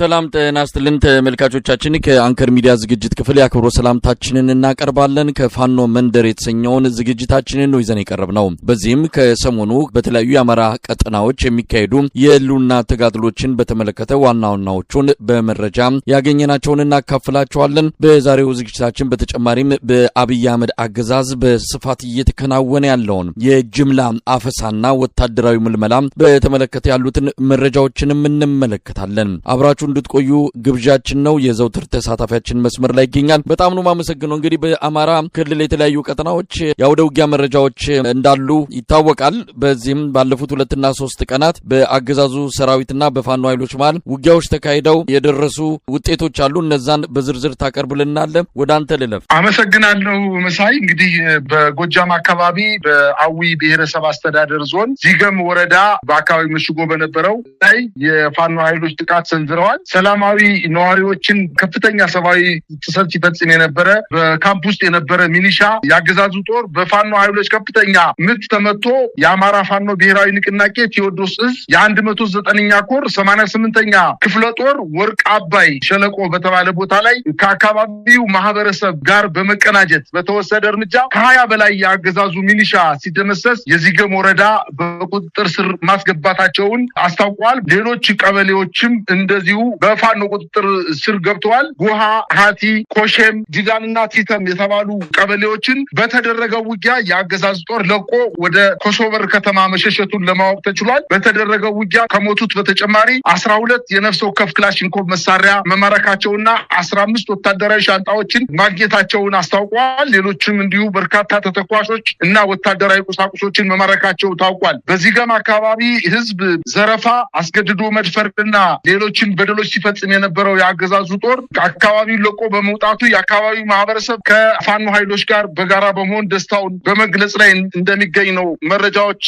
ሰላም ጤና ይስጥልን ተመልካቾቻችን ከአንከር ሚዲያ ዝግጅት ክፍል ያክብሮ ሰላምታችንን እናቀርባለን። ከፋኖ መንደር የተሰኘውን ዝግጅታችንን ነው ይዘን የቀረብነው። በዚህም ከሰሞኑ በተለያዩ የአማራ ቀጠናዎች የሚካሄዱ የህልውና ተጋድሎችን በተመለከተ ዋናዎቹን በመረጃ ያገኘናቸውን እናካፍላችኋለን። በዛሬው ዝግጅታችን በተጨማሪም በአብይ አህመድ አገዛዝ በስፋት እየተከናወነ ያለውን የጅምላ አፈሳና ወታደራዊ ምልመላ በተመለከተ ያሉትን መረጃዎችንም እንመለከታለን። አብራችሁ እንድትቆዩ ግብዣችን ነው። የዘውትር ተሳታፊያችን መስመር ላይ ይገኛል። በጣም ነው ማመሰግነው። እንግዲህ በአማራ ክልል የተለያዩ ቀጠናዎች ያወደ ውጊያ መረጃዎች እንዳሉ ይታወቃል። በዚህም ባለፉት 2 እና 3 ቀናት በአገዛዙ ሰራዊትና በፋኖ ኃይሎች መሃል ውጊያዎች ተካሂደው የደረሱ ውጤቶች አሉ። እነዛን በዝርዝር ታቀርብልናል። ወደ አንተ ልለፍ። አመሰግናለሁ መሳይ። እንግዲህ በጎጃም አካባቢ በአዊ ብሔረሰብ አስተዳደር ዞን ዚገም ወረዳ በአካባቢ ምሽጎ በነበረው ላይ የፋኖ ኃይሎች ጥቃት ሰንዝረዋል። ሰላማዊ ነዋሪዎችን ከፍተኛ ሰብአዊ ጥሰት ሲፈጽም የነበረ በካምፕ ውስጥ የነበረ ሚሊሻ ያገዛዙ ጦር በፋኖ ኃይሎች ከፍተኛ ምት ተመቶ የአማራ ፋኖ ብሔራዊ ንቅናቄ ቴዎድሮስ እዝ የ109ኛ ኮር 88ኛ ክፍለ ጦር ወርቅ አባይ ሸለቆ በተባለ ቦታ ላይ ከአካባቢው ማህበረሰብ ጋር በመቀናጀት በተወሰደ እርምጃ ከ20 በላይ ያገዛዙ ሚሊሻ ሲደመሰስ የዚገም ወረዳ በቁጥጥር ስር ማስገባታቸውን አስታውቋል። ሌሎች ቀበሌዎችም እንደዚሁ በፋኖ ቁጥጥር ስር ገብተዋል። ጎሃ፣ ሃቲ፣ ኮሼም፣ ዲጋንና ቲተም የተባሉ ቀበሌዎችን በተደረገው ውጊያ የአገዛዝ ጦር ለቆ ወደ ኮሶበር ከተማ መሸሸቱን ለማወቅ ተችሏል። በተደረገው ውጊያ ከሞቱት በተጨማሪ 12 የነፍስ ወከፍ ክላሽንኮቭ መሳሪያ መማረካቸውና 15 ወታደራዊ ሻንጣዎችን ማግኘታቸውን አስታውቋል። ሌሎችም እንዲሁ በርካታ ተተኳሾች እና ወታደራዊ ቁሳቁሶችን መማረካቸው ታውቋል። በዚገም አካባቢ ህዝብ ዘረፋ፣ አስገድዶ መድፈርና ሌሎችን በደሎች ሲፈጽም የነበረው የአገዛዙ ጦር አካባቢውን ለቆ በመውጣቱ የአካባቢው ማህበረሰብ ከፋኖ ኃይሎች ጋር በጋራ በመሆን ደስታውን በመግለጽ ላይ እንደሚገኝ ነው መረጃዎች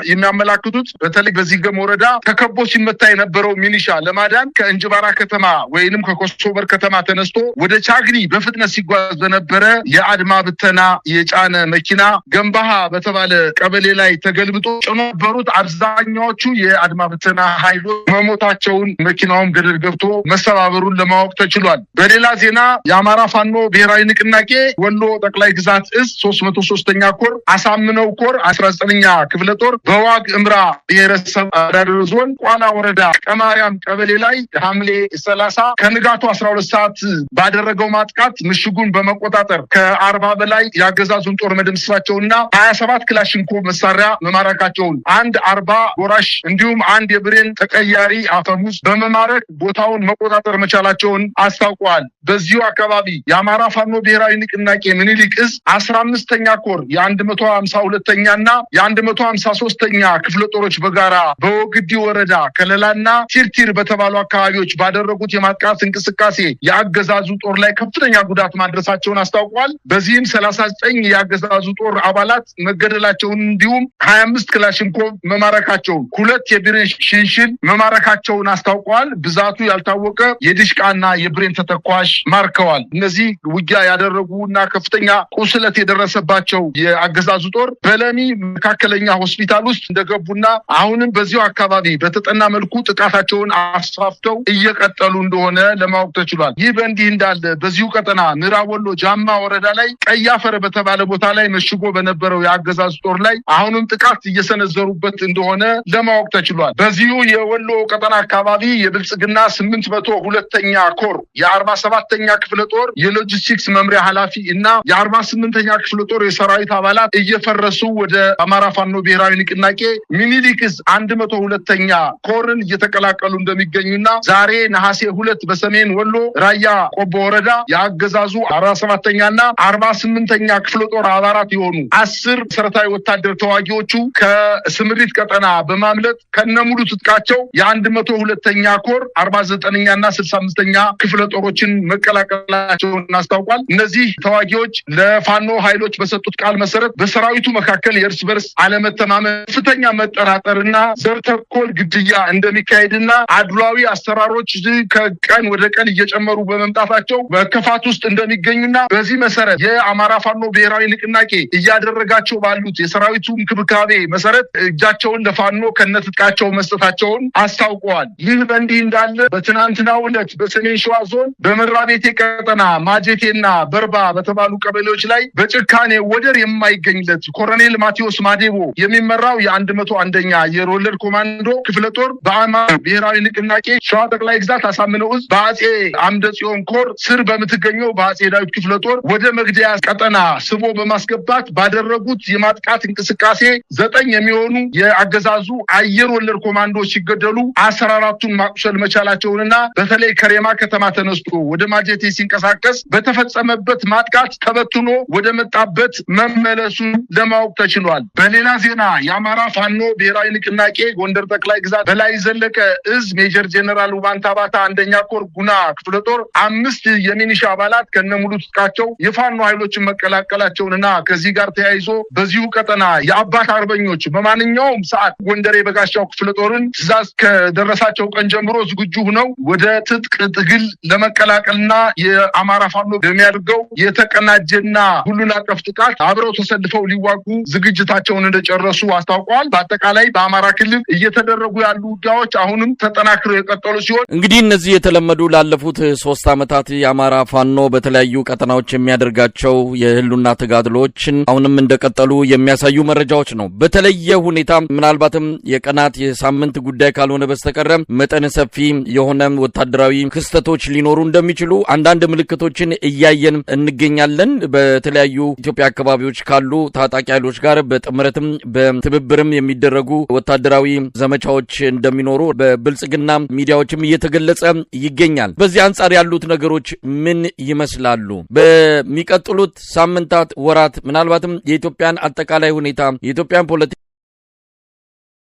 የሚያመላክቱት። በተለይ በዚገም ወረዳ ተከቦ ሲመታ የነበረው ሚሊሻ ለማዳን ከእንጅባራ ከተማ ወይንም ከኮሶበር ከተማ ተነስቶ ወደ ቻግኒ በፍጥነት ሲጓዝ በነበረ የአድማ ብተና የጫነ መኪና ገንባሃ በተባለ ቀበሌ ላይ ተገልብጦ ጭኖ በሩት አብዛኛዎቹ የአድማ ብተና ኃይሎች መሞታቸውን መኪናውም ገደል ገብቶ መሰባበሩን ለማወቅ ተችሏል። በሌላ ዜና የአማራ ፋኖ ብሔራዊ ንቅናቄ ወሎ ጠቅላይ ግዛት እዝ 303ኛ ኮር አሳምነው ኮር 19ኛ ክፍለ ጦር በዋግ እምራ ብሔረሰብ አስተዳደር ዞን ቋላ ወረዳ ቀማርያም ቀበሌ ላይ ሐምሌ 30 ከንጋቱ 12 ሰዓት ባደረገው ማጥቃት ምሽጉን በመቆጣጠር ከ40 በላይ ያገዛዙን ጦር መደምሰሳቸውና 27 ክላሽንኮቭ መሳሪያ መማረካቸውን፣ 40 ጎራሽ እንዲሁም 1 የብሬን ተቀያሪ አፈሙዝ በመማረክ ቦታውን መቆጣጠር መቻላቸውን አስታውቀዋል። በዚሁ አካባቢ የአማራ ፋኖ ብሔራዊ ንቅናቄ ምኒልክ እዝ 15ኛ ኮር የ152ኛና የ153ኛ ክፍለ ጦሮች በጋራ በወግዲ ወረዳ ከለላና ቲርቲር በተባሉ አካባቢዎች ባደረጉት የማጥቃት እንቅስቃሴ የአገዛዙ ጦር ላይ ከፍተኛ ጉዳት ማድረሳቸውን አስታውቀዋል። በዚህም 39 የአገዛዙ ጦር አባላት መገደላቸውን እንዲሁም 25 ክላሽንኮቭ መማረካቸውን፣ 2 የብሬን ሽንሽን መማረካቸውን አስታውቀዋል። ብዛቱ ያልታወቀ የዲሽቃና የብሬን ተተኳሽ ማርከዋል። እነዚህ ውጊያ ያደረጉና ከፍተኛ ቁስለት የደረሰባቸው የአገዛዙ ጦር በለሚ መካከለኛ ሆስፒታል ውስጥ እንደገቡና አሁንም በዚሁ አካባቢ በተጠና መልኩ ጥቃታቸውን አስፋፍተው እየቀጠሉ እንደሆነ ለማወቅ ተችሏል። ይህ በእንዲህ እንዳለ በዚሁ ቀጠና ምዕራብ ወሎ ጃማ ወረዳ ላይ ቀያፈር በተባለ ቦታ ላይ መሽጎ በነበረው የአገዛዙ ጦር ላይ አሁንም ጥቃት እየሰነዘሩበት እንደሆነ ለማወቅ ተችሏል። በዚሁ የወሎ ቀጠና አካባቢ የብልጽግና 802ኛ ኮር የ47ኛ ክፍለ ጦር የሎጂስቲክስ መምሪያ ኃላፊ እና የ48ኛ ክፍለ ጦር የሰራዊት አባላት እየፈረሱ ወደ አማራ ፋኖ ብሔራዊ ንቅናቄ ሚኒሊክ እዝ 102ኛ ኮርን እየተቀላቀሉ እንደሚገኙና ዛሬ ነሐሴ 2 በሰሜን ወሎ ራያ ቆቦ ወረዳ የአገዛዙ 47ኛና 48ኛ ክፍለ ጦር አባላት የሆኑ 10 መሰረታዊ ወታደር ተዋጊዎቹ ከስምሪት ቀጠና በማምለጥ ከነሙሉ ትጥቃቸው የ102ኛ ኮር 49ኛና 65ኛ ክፍለ ጦሮችን መቀላቀላቸውን አስታውቋል። እነዚህ ተዋጊዎች ለፋኖ ኃይሎች በሰጡት ቃል መሰረት በሰራዊቱ መካከል የእርስ በርስ አለመተማመን፣ ከፍተኛ መጠራጠርና ዘር ተኮር ግድያ እንደሚካሄድና አድሏዊ አሰራሮች ከቀን ወደ ቀን እየጨመሩ በመምጣታቸው በከፋት ውስጥ እንደሚገኙና በዚህ መሰረት የአማራ ፋኖ ብሔራዊ ንቅናቄ እያደረጋቸው ባሉት የሰራዊቱ እንክብካቤ መሰረት እጃቸውን ለፋኖ ከነትጥቃቸው መስጠታቸውን አስታውቀዋል። ይህ በእንዲህ እንዳለ በትናንትናው ዕለት በሰሜን ሸዋ ዞን በመራቤቴ ቀጠና ማጀቴና በርባ በተባሉ ቀበሌዎች ላይ በጭካኔ ወደር የማይገኝለት ኮሎኔል ማቴዎስ ማዴቦ የሚመራው የ101ኛ አየር ወለድ ኮማንዶ ክፍለ ጦር በአማራ ብሔራዊ ንቅናቄ ሸዋ ጠቅላይ ግዛት አሳምነው ዕዝ በአጼ አምደ ጽዮን ኮር ስር በምትገኘው በአጼ ዳዊት ክፍለ ጦር ወደ መግደያ ቀጠና ስቦ በማስገባት ባደረጉት የማጥቃት እንቅስቃሴ 9 የሚሆኑ የአገዛዙ አየር ወለድ ኮማንዶዎች ሲገደሉ 14ቱን ማቁሰል መቻላቸውንና በተለይ ከሬማ ከተማ ተነስቶ ወደ ማጀቴ ሲንቀሳቀስ በተፈጸመበት ማጥቃት ተበትኖ ወደ መጣበት መመለሱን ለማወቅ ተችሏል። በሌላ ዜና የአማራ ፋኖ ብሔራዊ ንቅናቄ ጎንደር ጠቅላይ ግዛት በላይ ዘለቀ ዕዝ ሜጀር ጄኔራል ውባንታ ባታ 1ኛ ኮር ጉና ክፍለ ጦር 5 የሚኒሻ አባላት ከነሙሉ ትጥቃቸው የፋኖ ኃይሎችን መቀላቀላቸውንና ከዚህ ጋር ተያይዞ በዚሁ ቀጠና የአባት አርበኞች በማንኛውም ሰዓት ጎንደር የበጋሻው ክፍለ ጦርን ትዕዛዝ ከደረሳቸው ቀን ጀምሮ ዝግጁ ሆነው ወደ ትጥቅ ትግል ለመቀላቀልና የአማራ ፋኖ በሚያደርገው የተቀናጀና ሁሉን አቀፍ ጥቃት አብረው ተሰልፈው ሊዋጉ ዝግጅታቸውን እንደጨረሱ አስታውቀዋል። በአጠቃላይ በአማራ ክልል እየተደረጉ ያሉ ውጊያዎች አሁንም ተጠናክረው የቀጠሉ ሲሆን እንግዲህ እነዚህ የተለመዱ ላለፉት 3 ዓመታት የአማራ ፋኖ በተለያዩ ቀጠናዎች የሚያደርጋቸው የህሉና ተጋድሎችን አሁንም እንደቀጠሉ የሚያሳዩ መረጃዎች ነው። በተለየ ሁኔታ ምናልባትም የቀናት የሳምንት ጉዳይ ካልሆነ በስተቀር መጠነ ሰፊ የሆነ ወታደራዊ ክስተቶች ሊኖሩ እንደሚችሉ አንዳንድ ምልክቶችን እያየን እንገኛለን። በተለያዩ ኢትዮጵያ አካባቢዎች ካሉ ታጣቂ ኃይሎች ጋር በጥምረትም በትብብርም የሚደረጉ ወታደራዊ ዘመቻዎች እንደሚኖሩ በብልጽግና ሚዲያዎችም እየተገለጸ ይገኛል። በዚህ አንጻር ያሉት ነገሮች ምን ይመስላሉ? በሚቀጥሉት ሳምንታት፣ ወራት ምናልባትም የኢትዮጵያን አጠቃላይ ሁኔታ የኢትዮጵያን ፖለቲካ